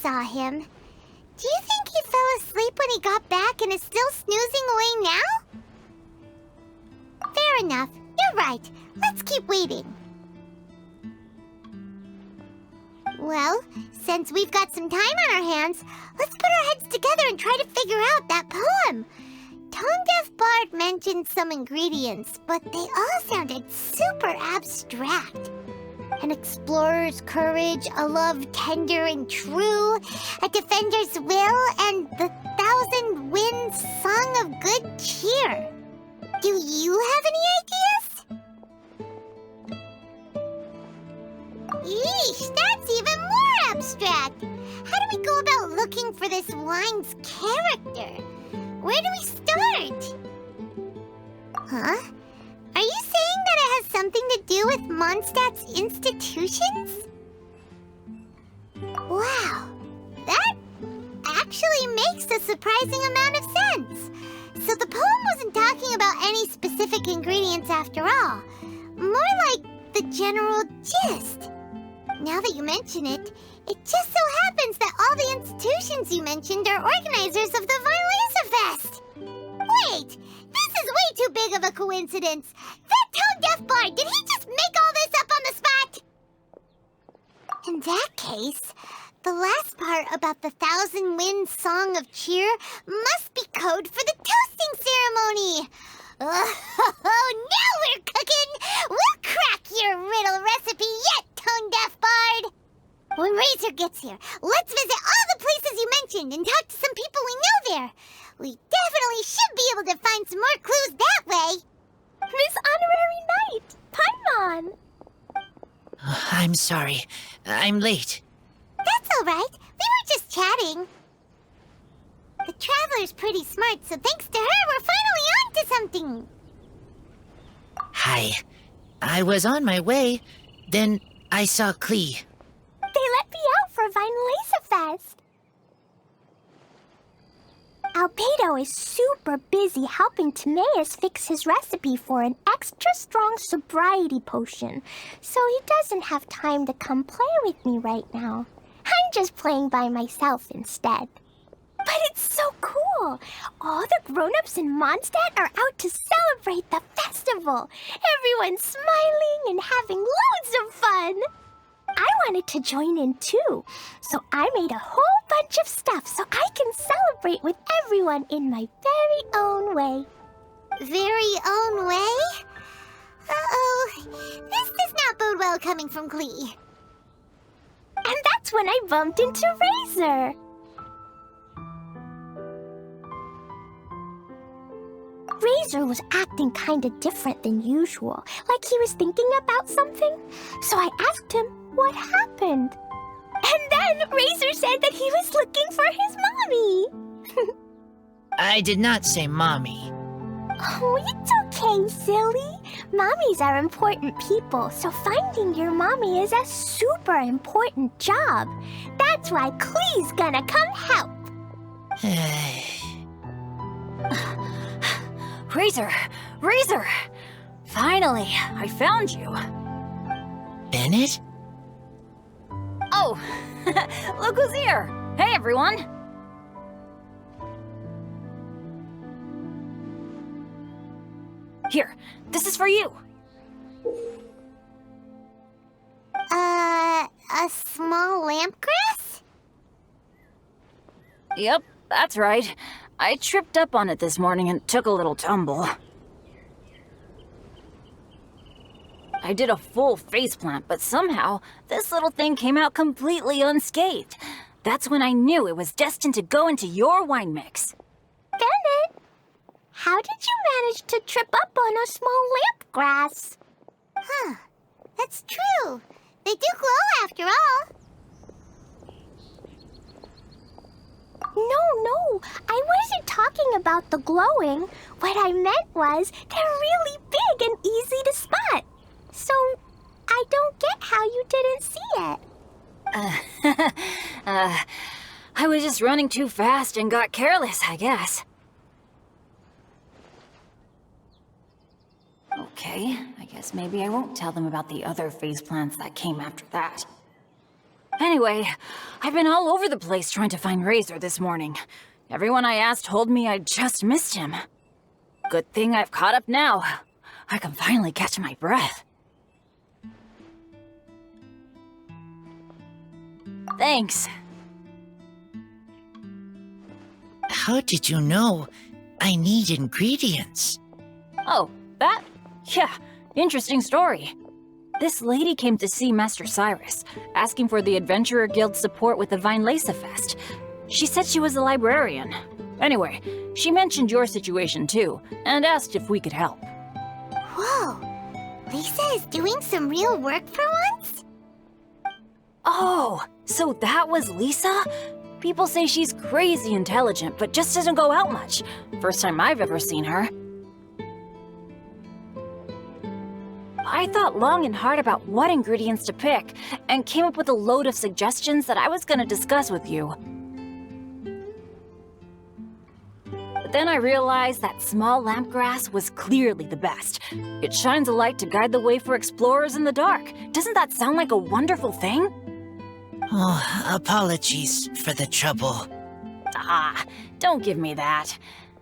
saw him. Do you think he fell asleep when he got back and is still snoozing away now? Fair enough. You're right. Let's keep waiting. Well, since we've got some time on our hands, let's put our heads together and try to figure out that poem. Tone-deaf Bard mentioned some ingredients, but they all sounded super abstract. An explorer's courage, a love tender and true, a defender's will, and the thousand winds song of good cheer. Do you have any ideas? Yeesh, that's even more abstract. How do we go about looking for this wine's character? Where do we start? Huh? Are you saying that it has something to do with Mondstadt's institutions? Wow, that actually makes a surprising amount of sense. So the poem wasn't talking about any specific ingredients after all. More like the general gist. Now that you mention it, it just so happens that all the institutions you mentioned are organizers of the Varlesa Fest. Wait, this is way too big of a coincidence. That tone-deaf bard, did he just make all this up on the spot? In that case, the last part about the Thousand Winds Song of Cheer must be code for the toasting ceremony. Oh, now we're cooking! We'll crack your riddle recipe yet, tone-deaf bard! When Razor gets here, let's visit all the places you mentioned and talk to some people we know there. We definitely should be able to find some more clues that way. Miss Honorary Knight, Paimon! I'm sorry. I'm late. That's all right. We were just chatting. The Traveler's pretty smart, so thanks to her, we're finally on to something. Hi. I was on my way. Then I saw Klee. They let me out for Varlesa Fest. Albedo is super busy helping Timaeus fix his recipe for an extra strong sobriety potion, so he doesn't have time to come play with me right now. I'm just playing by myself instead. But it's so cool! All the grown-ups in Mondstadt are out to celebrate the festival. Everyone's smiling and having loads of fun. I wanted to join in too, so I made a whole bunch of stuff so I can celebrate with everyone in my very own way. Very own way? Uh-oh. This does not bode well coming from Klee. And that's when I bumped into Razor. Razor was acting kinda different than usual, like he was thinking about something. So I asked him what happened. And then Razor said that he was looking for his mommy. I did not say mommy. Oh, it's okay, silly. Mommies are important people, so finding your mommy is a super important job. That's why Klee's gonna come help. Razor! Razor! Finally, I found you. Bennett? Oh, look who's here! Hey, everyone! Here, this is for you. A small lampgrass? Yep, that's right. I tripped up on it this morning and took a little tumble. I did a full faceplant, but somehow this little thing came out completely unscathed. That's when I knew it was destined to go into your wine mix. Bennett, how did you manage to trip up on a small lamp grass? Huh. That's true. They do glow after all. No, I wasn't talking about the glowing. What I meant was they're really big and easy to spot. So, I don't get how you didn't see it. I was just running too fast and got careless, I guess. Okay, I guess maybe I won't tell them about the other faceplants that came after that. Anyway, I've been all over the place trying to find Razor this morning. Everyone I asked told me I just missed him. Good thing I've caught up now. I can finally catch my breath. Thanks. How did you know I need ingredients? Oh, that? Yeah, interesting story. This lady came to see Master Cyrus, asking for the Adventurer Guild's support with the Vinelesa Fest. She said she was a librarian. Anyway, she mentioned your situation too, and asked if we could help. Whoa, Lisa is doing some real work for once? Oh, so that was Lisa? People say she's crazy intelligent, but just doesn't go out much. First time I've ever seen her. I thought long and hard about what ingredients to pick, and came up with a load of suggestions that I was gonna discuss with you. But then I realized that small lampgrass was clearly the best. It shines a light to guide the way for explorers in the dark. Doesn't that sound like a wonderful thing? Oh, apologies for the trouble. Ah, don't give me that.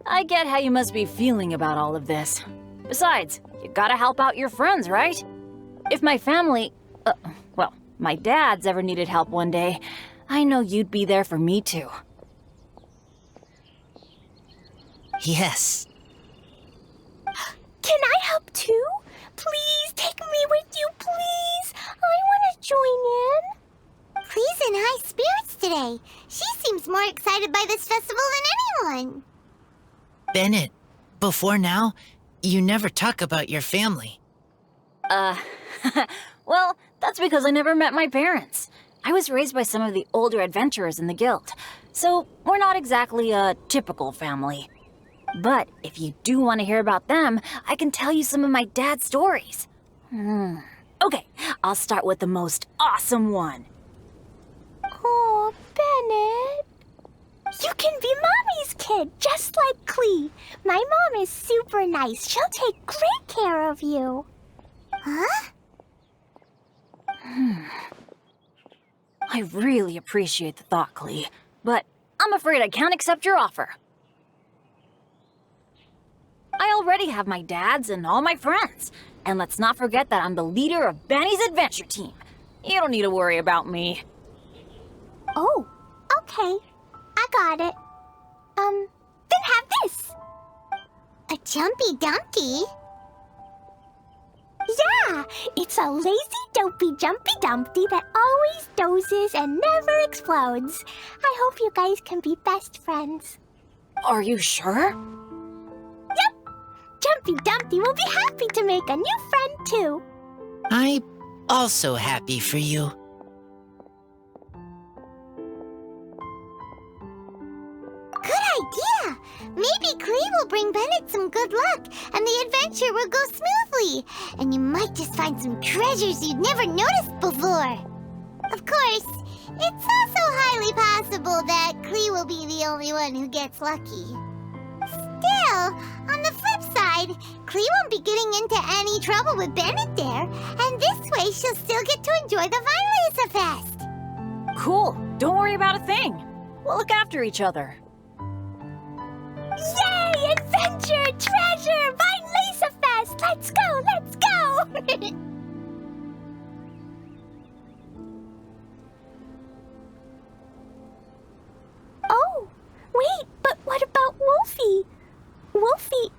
I get how you must be feeling about all of this. Besides, you gotta help out your friends, right? If my family, well, my dad's ever needed help one day, I know you'd be there for me too. Yes. Can I help too? Please take me with you, please. I want to join in. Clee's in high spirits today. She seems more excited by this festival than anyone. Bennett, before now, you never talk about your family. Well, that's because I never met my parents. I was raised by some of the older adventurers in the guild, so we're not exactly a typical family. But if you do want to hear about them, I can tell you some of my dad's stories. Okay, I'll start with the most awesome one. Oh, Bennett. You can be Mommy's kid, just like Clee. My mom is super nice. She'll take great care of you. Huh? I really appreciate the thought, Clee, but I'm afraid I can't accept your offer. I already have my dad's and all my friends. And let's not forget that I'm the leader of Benny's adventure team. You don't need to worry about me. Oh, okay. I got it. Then have this. A jumpy dumpty? Yeah, it's a lazy, dopey, jumpy dumpty that always dozes and never explodes. I hope you guys can be best friends. Are you sure? Yep. Jumpy Dumpty will be happy to make a new friend too. I'm also happy for you. Good idea! Maybe Clee will bring Bennett some good luck, and the adventure will go smoothly. And you might just find some treasures you'd never noticed before. Of course, it's also highly possible that Clee will be the only one who gets lucky. Still, on the flip side, Clee won't be getting into any trouble with Bennett there, and this way she'll still get to enjoy the Vinelesa Fest. Cool. Don't worry about a thing. We'll look after each other. Yay! Adventure! Treasure! Vinelesa Fest! Let's go! Let's go! Oh, wait, but what about Wolfie? Wolfie,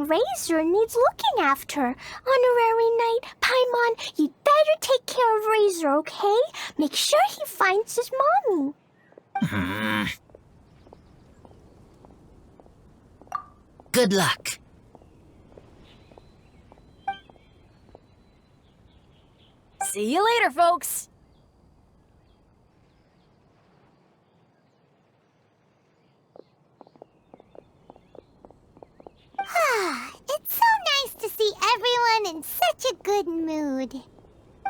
Razor needs looking after. Honorary Knight, Paimon, you'd better take care of Razor, okay? Make sure he finds his mommy. Good luck. See you later, folks. It's so nice to see everyone in such a good mood.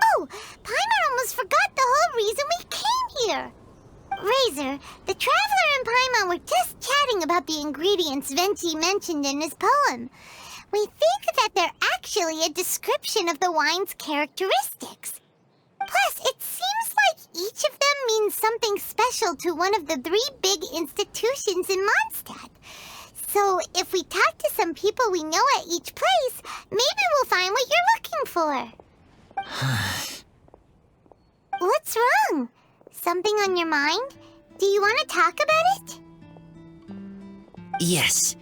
Oh, Paimon almost forgot the whole reason we came here. Razor, the Traveler and Paimon were just chatting about the ingredients Venti mentioned in his poem. We think that they're actually a description of the wine's characteristics. Plus, it seems like each of them means something special to one of the 3 big institutions in Mondstadt. So, if we talk to some people we know at each place, maybe we'll find what you're looking for. What's wrong? Something on your mind? Do you want to talk about it? Yes,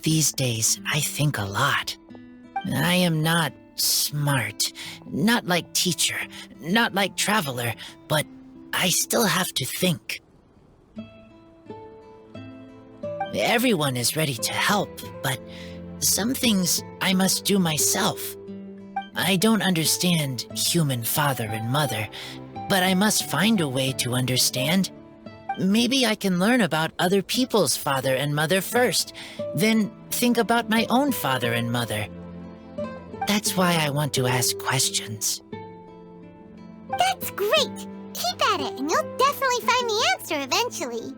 these days I think a lot. I am not smart, not like teacher, not like traveler, but I still have to think. Everyone is ready to help, but some things I must do myself. I don't understand human father and mother, but I must find a way to understand. Maybe I can learn about other people's father and mother first, then think about my own father and mother. That's why I want to ask questions. That's great! Keep at it, and you'll definitely find the answer eventually.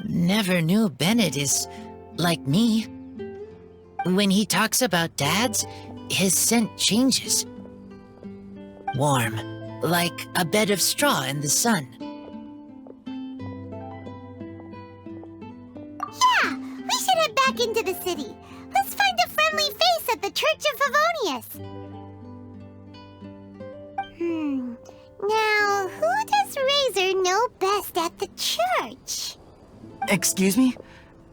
Never knew Bennett is like me. When he talks about dads, his scent changes. Warm, like a bed of straw in the sun. Yeah, we should head back into the city. Let's find a friendly face at the Church of Favonius. Now, who does Razor know best at the church? Excuse me?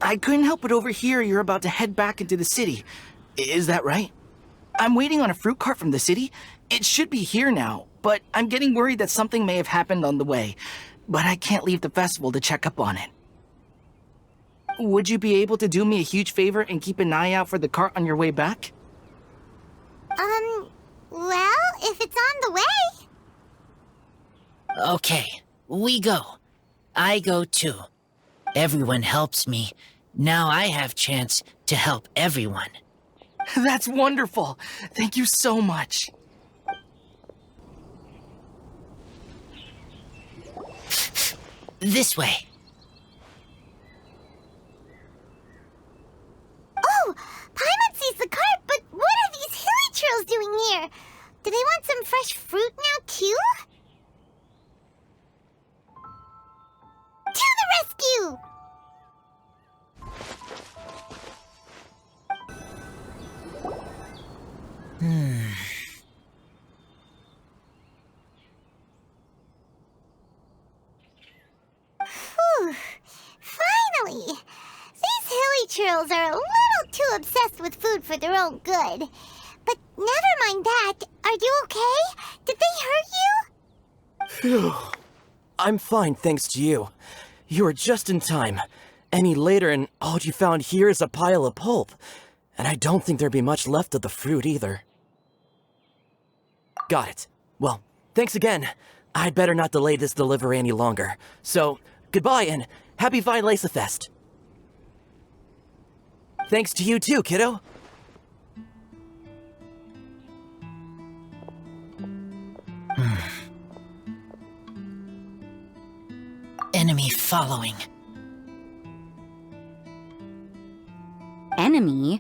I couldn't help but overhear you're about to head back into the city. Is that right? I'm waiting on a fruit cart from the city. It should be here now, but I'm getting worried that something may have happened on the way. But I can't leave the festival to check up on it. Would you be able to do me a huge favor and keep an eye out for the cart on your way back? Well, if it's on the way. Okay, we go. I go too. Everyone helps me. Now I have chance to help everyone. That's wonderful. Thank you so much. This way. Oh, Paimon sees the cart, but what are these hilly churls doing here? Do they want some fresh fruit now, too? To the rescue! Phew. Finally! These hilly churls are a little too obsessed with food for their own good. But never mind that. Are you okay? Did they hurt you? Phew. I'm fine, thanks to you. You were just in time. Any later and all you found here is a pile of pulp. And I don't think there'd be much left of the fruit either. Got it. Well, thanks again. I'd better not delay this delivery any longer. So, goodbye and happy Vine Fest. Thanks to you too, kiddo. Enemy following. Enemy?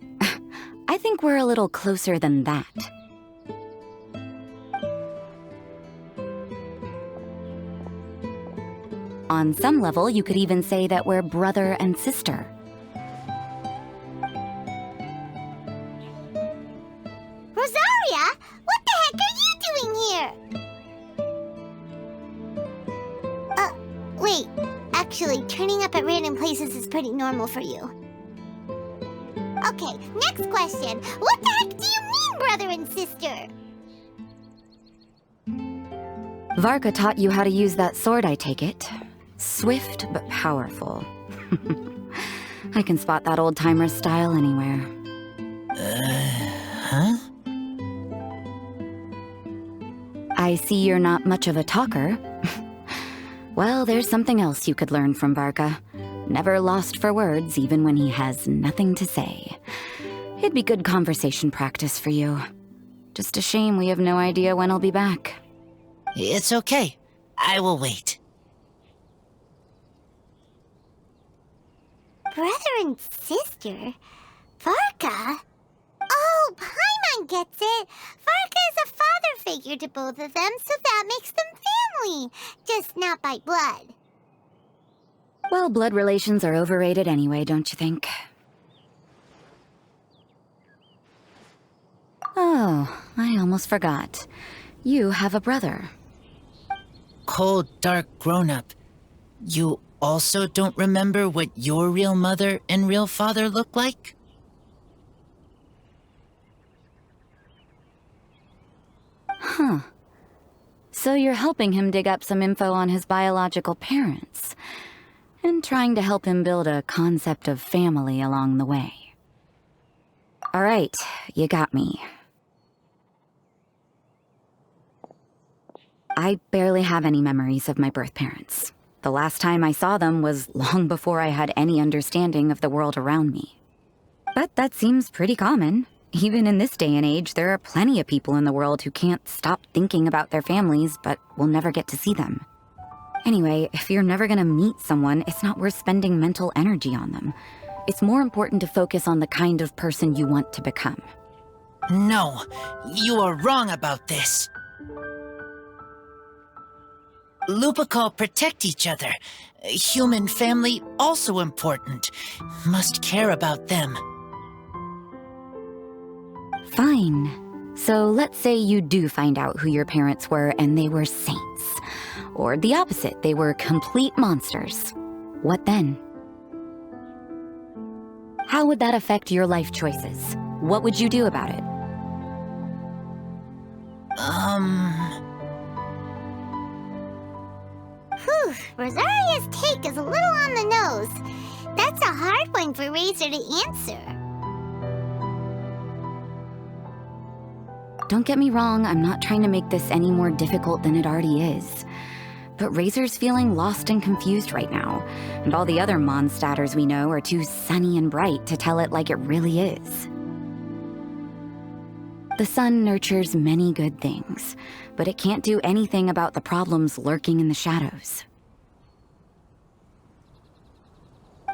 I think we're a little closer than that. On some level, you could even say that we're brother and sister. Rosaria, what the heck are you doing here? Wait. Actually, turning up at random places is pretty normal for you. Okay, next question. What the heck do you mean, brother and sister? Varka taught you how to use that sword, I take it. Swift but powerful. I can spot that old-timer's style anywhere. Huh? I see you're not much of a talker. Well, there's something else you could learn from Varka. Never lost for words, even when he has nothing to say. It'd be good conversation practice for you. Just a shame we have no idea when he'll be back. It's okay. I will wait. Brother and sister? Varka? Oh, Paimon gets it. Varka is a father figure to both of them, so that makes them family, just not by blood. Well, blood relations are overrated anyway, don't you think? Oh, I almost forgot. You have a brother. Cold, dark grown-up. You also don't remember what your real mother and real father look like? Huh. So you're helping him dig up some info on his biological parents, and trying to help him build a concept of family along the way. All right, you got me. I barely have any memories of my birth parents. The last time I saw them was long before I had any understanding of the world around me. But that seems pretty common. Even in this day and age, there are plenty of people in the world who can't stop thinking about their families, but will never get to see them. Anyway, if you're never gonna meet someone, it's not worth spending mental energy on them. It's more important to focus on the kind of person you want to become. No, you are wrong about this. Lupacol protect each other. Human family also important. Must care about them. Fine. So let's say you do find out who your parents were and they were saints. Or the opposite, they were complete monsters. What then? How would that affect your life choices? What would you do about it? Whew, Rosaria's take is a little on the nose. That's a hard one for Razor to answer. Don't get me wrong, I'm not trying to make this any more difficult than it already is. But Razor's feeling lost and confused right now, and all the other monsters we know are too sunny and bright to tell it like it really is. The sun nurtures many good things, but it can't do anything about the problems lurking in the shadows.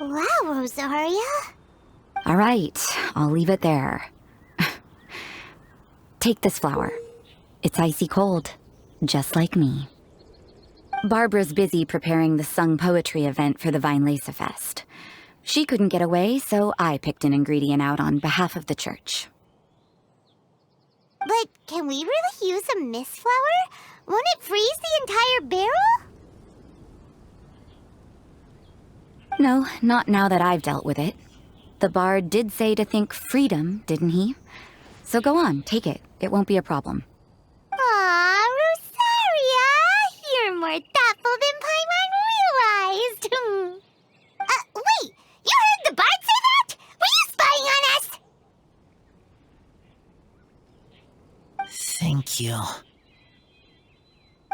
Wow, Rosaria. All right, I'll leave it there. Take this flower. It's icy cold, just like me. Barbara's busy preparing the sung poetry event for the Vine Lace Fest. She couldn't get away, so I picked an ingredient out on behalf of the church. But can we really use a mist flower? Won't it freeze the entire barrel? No, not now that I've dealt with it. The bard did say to think freedom, didn't he? So go on, take it. It won't be a problem. Aw, Rosaria! You're more thoughtful than Paimon realized. Wait! You heard the bard say that? Were you spying on us? Thank you.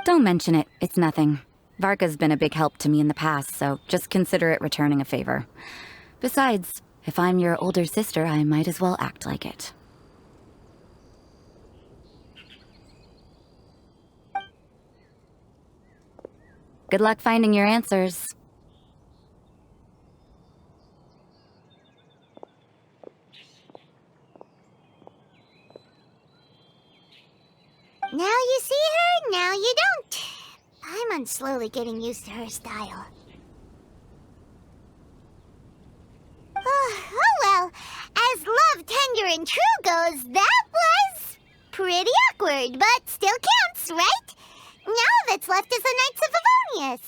Don't mention it. It's nothing. Varka's been a big help to me in the past, so just consider it returning a favor. Besides, if I'm your older sister, I might as well act like it. Good luck finding your answers. Now you see her, now you don't. Paimon's slowly getting used to her style. Oh well, as love, tender, and true goes, that was pretty awkward, but still counts, right? Now that's left is the Knights of Favonius.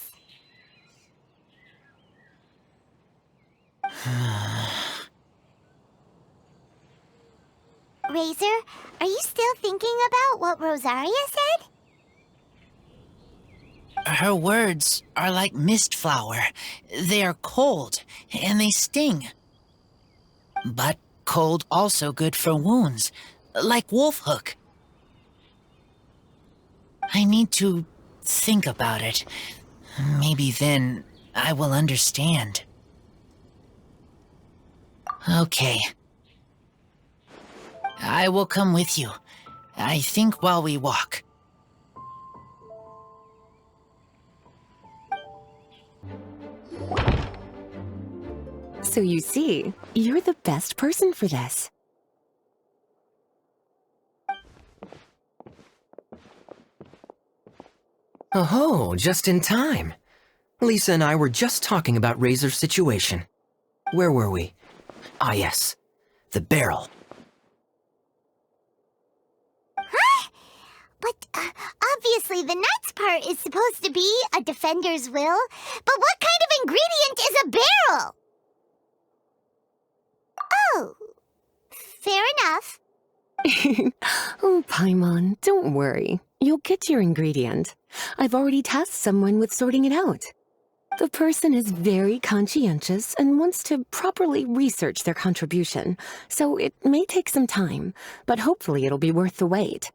Razor, are you still thinking about what Rosaria said? Her words are like mist flower. They are cold, and they sting. But cold also good for wounds, like wolf hook. I need to think about it. Maybe then I will understand. Okay. I will come with you. I think while we walk. So you see, you're the best person for this. Oh, just in time. Lisa and I were just talking about Razor's situation. Where were we? Ah, yes. The barrel. Huh? But obviously the nuts part is supposed to be a defender's will. But what kind of ingredient is a barrel? Oh, fair enough. Oh, Paimon, don't worry. You'll get your ingredient. I've already tasked someone with sorting it out. The person is very conscientious and wants to properly research their contribution, so it may take some time, but hopefully it'll be worth the wait.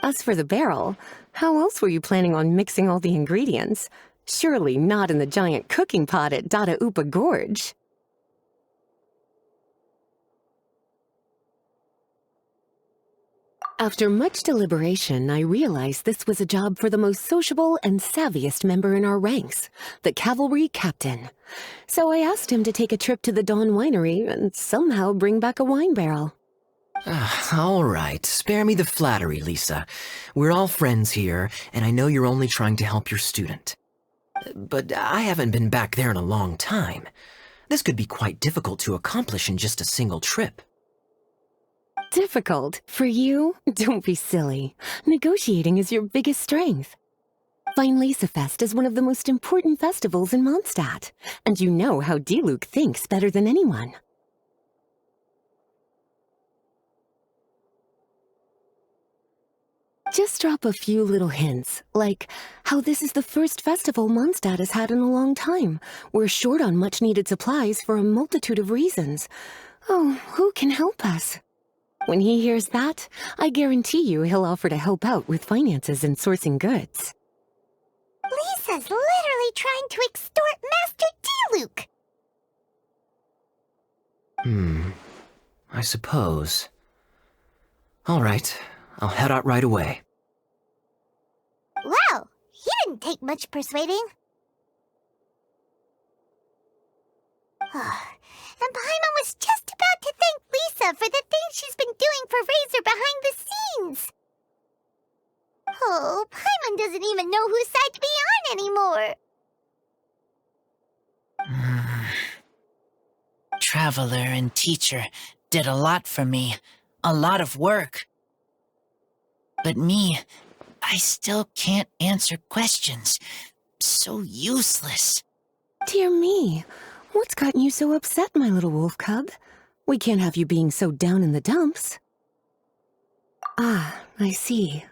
As for the barrel, how else were you planning on mixing all the ingredients? Surely not in the giant cooking pot at Dada Upa Gorge. After much deliberation, I realized this was a job for the most sociable and savviest member in our ranks, the cavalry captain. So I asked him to take a trip to the Dawn Winery and somehow bring back a wine barrel. All right, spare me the flattery, Lisa. We're all friends here, and I know you're only trying to help your student. But I haven't been back there in a long time. This could be quite difficult to accomplish in just a single trip. Difficult? For you? Don't be silly. Negotiating is your biggest strength. Fest is one of the most important festivals in Mondstadt, and you know how Diluc thinks better than anyone. Just drop a few little hints, like how this is the first festival Mondstadt has had in a long time. We're short on much-needed supplies for a multitude of reasons. Oh, who can help us? When he hears that, I guarantee you he'll offer to help out with finances and sourcing goods. Lisa's literally trying to extort Master Diluc. I suppose. All right, I'll head out right away. Wow, he didn't take much persuading. And Paimon was just about to thank Lisa for the things she's been doing for Razor behind the scenes. Oh, Paimon doesn't even know whose side to be on anymore. Traveler and teacher did a lot for me, a lot of work. But me, I still can't answer questions. So useless. Dear me, what's gotten you so upset, my little wolf cub? We can't have you being so down in the dumps. Ah, I see.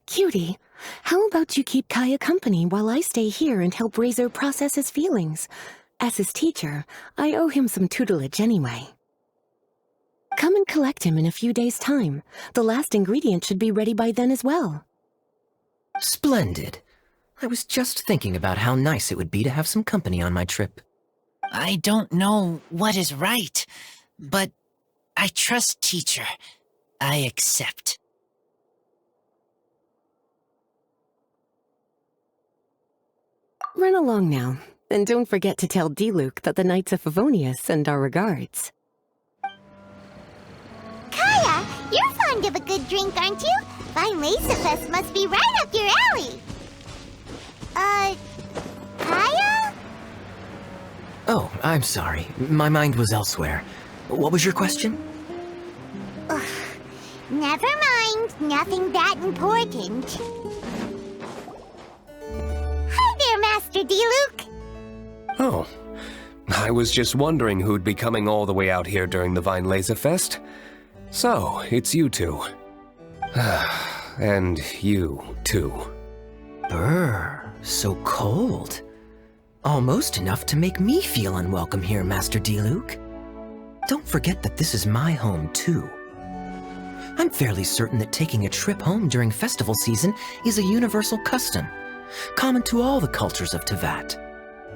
Cutie, how about you keep Kaya company while I stay here and help Razor process his feelings? As his teacher, I owe him some tutelage anyway. Come and collect him in a few days' time. The last ingredient should be ready by then as well. Splendid. I was just thinking about how nice it would be to have some company on my trip. I don't know what is right, but I trust teacher. I accept. Run along now, and don't forget to tell Diluc that the Knights of Favonius send our regards. Kaya, you're fond of a good drink, aren't you? Fest must be right up your alley. Kaya? Oh, I'm sorry. My mind was elsewhere. What was your question? Ugh, never mind. Nothing that important. Hi there, Master Diluc. Oh, I was just wondering who'd be coming all the way out here during the Fest. So, it's you two. And you, too. Brr, so cold. Almost enough to make me feel unwelcome here, Master Diluc. Don't forget that this is my home, too. I'm fairly certain that taking a trip home during festival season is a universal custom, common to all the cultures of Teyvat.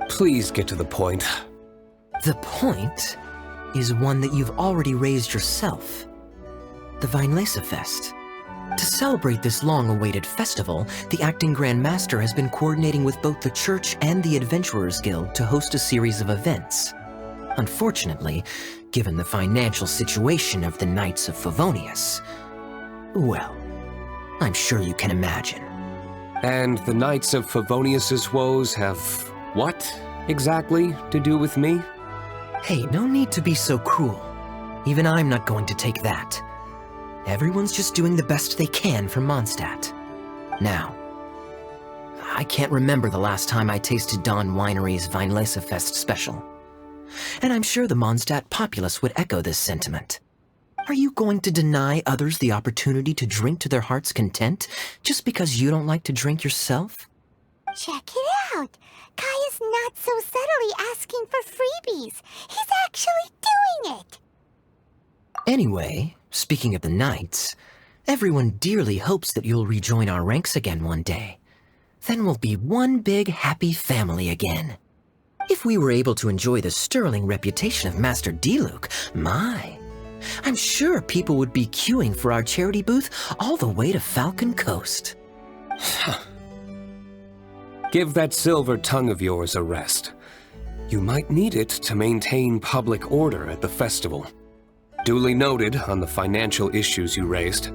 Please get to the point. The point is one that you've already raised yourself. The Fest. To celebrate this long-awaited festival, the Acting Grand Master has been coordinating with both the Church and the Adventurers Guild to host a series of events. Unfortunately, given the financial situation of the Knights of Favonius, well, I'm sure you can imagine. And the Knights of Favonius's woes have what, exactly, to do with me? Hey, no need to be so cruel. Even I'm not going to take that. Everyone's just doing the best they can for Mondstadt. Now, I can't remember the last time I tasted Dawn Winery's Weinlesefest special. And I'm sure the Mondstadt populace would echo this sentiment. Are you going to deny others the opportunity to drink to their heart's content just because you don't like to drink yourself? Check it out! Kaya's not so subtly asking for freebies. He's actually doing it! Anyway, speaking of the Knights, everyone dearly hopes that you'll rejoin our ranks again one day. Then we'll be one big happy family again. If we were able to enjoy the sterling reputation of Master Diluc, my, I'm sure people would be queuing for our charity booth all the way to Falcon Coast. Give that silver tongue of yours a rest. You might need it to maintain public order at the festival. Duly noted on the financial issues you raised.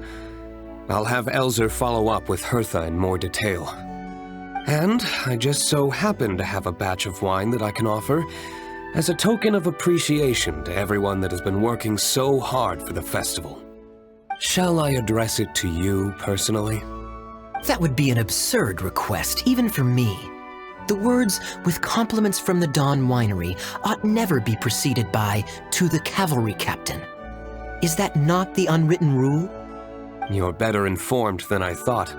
I'll have Elzer follow up with Hertha in more detail. And I just so happen to have a batch of wine that I can offer as a token of appreciation to everyone that has been working so hard for the festival. Shall I address it to you personally? That would be an absurd request, even for me. The words, with compliments from the Dawn Winery, ought never be preceded by, to the cavalry captain. Is that not the unwritten rule? You're better informed than I thought.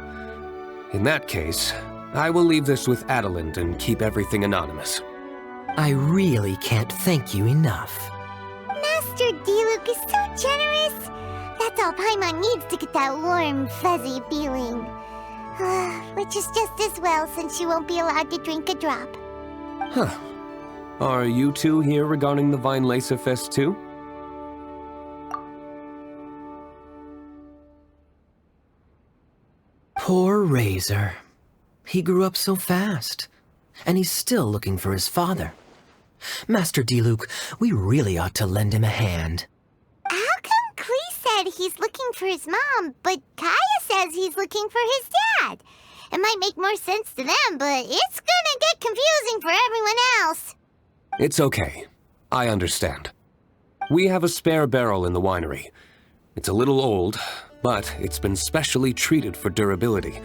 In that case, I will leave this with Adelind and keep everything anonymous. I really can't thank you enough. Master Diluc is so generous. That's all Paimon needs to get that warm, fuzzy feeling. Which is just as well since she won't be allowed to drink a drop. Huh. Are you two here regarding the Weinlesefest too? Poor Razor. He grew up so fast, and he's still looking for his father. Master Diluc, we really ought to lend him a hand. How come Klee said he's looking for his mom, but Kaya says he's looking for his dad? It might make more sense to them, but it's gonna get confusing for everyone else. It's okay. I understand. We have a spare barrel in the winery. It's a little old, but it's been specially treated for durability.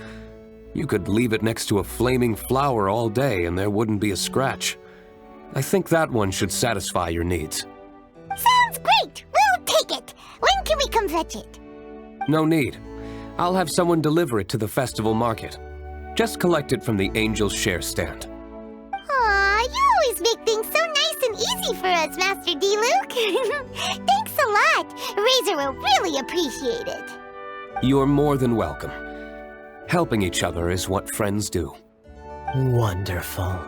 You could leave it next to a flaming flower all day and there wouldn't be a scratch. I think that one should satisfy your needs. Sounds great! We'll take it! When can we come fetch it? No need. I'll have someone deliver it to the festival market. Just collect it from the Angel's Share stand. Aw, you always make things so nice and easy for us, Master Diluc. Thanks a lot. Razor will really appreciate it. You're more than welcome. Helping each other is what friends do. Wonderful.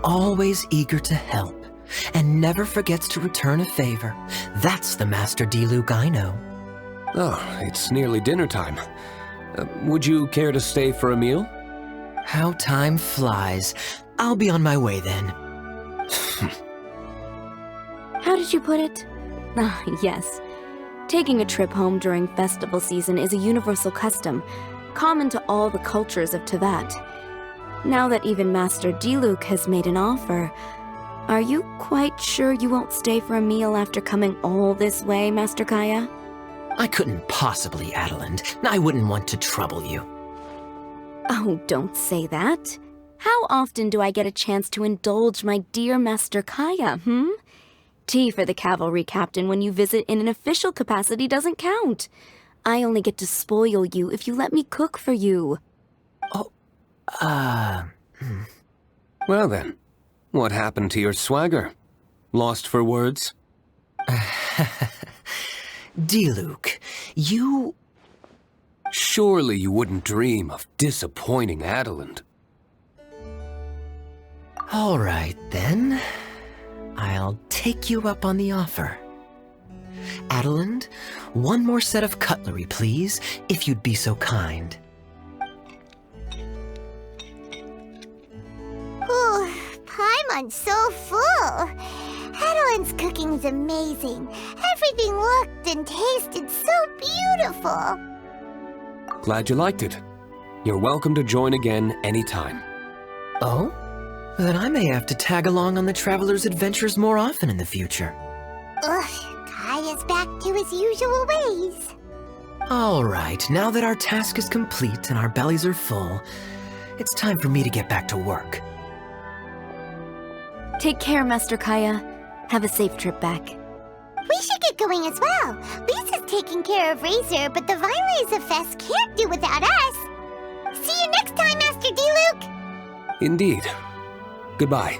Always eager to help, and never forgets to return a favor. That's the Master Diluc I know. Oh, it's nearly dinner time. Would you care to stay for a meal? How time flies. I'll be on my way then. How did you put it? Ah, yes. Taking a trip home during festival season is a universal custom, common to all the cultures of Teyvat. Now that even Master Diluc has made an offer, are you quite sure you won't stay for a meal after coming all this way, Master Kaya? I couldn't possibly, Adelind. I wouldn't want to trouble you. Oh, don't say that. How often do I get a chance to indulge my dear Master Kaya, Tea for the cavalry captain when you visit in an official capacity doesn't count. I only get to spoil you if you let me cook for you. Well then, what happened to your swagger? Lost for words? Diluc, you... Surely you wouldn't dream of disappointing Adelind. All right, then. I'll take you up on the offer. Adelind, one more set of cutlery, please, if you'd be so kind. Ooh, Paimon's so full. Adelind's cooking's amazing. Everything looked and tasted so beautiful. Glad you liked it. You're welcome to join again anytime. Oh? Then I may have to tag along on the Traveler's adventures more often in the future. Ugh, Kaya's back to his usual ways. All right, now that our task is complete and our bellies are full, it's time for me to get back to work. Take care, Master Kaya. Have a safe trip back. We should get going as well. Lisa's taking care of Razor, but the Violets of Fest can't do without us. See you next time, Master D. Luke! Indeed. Goodbye.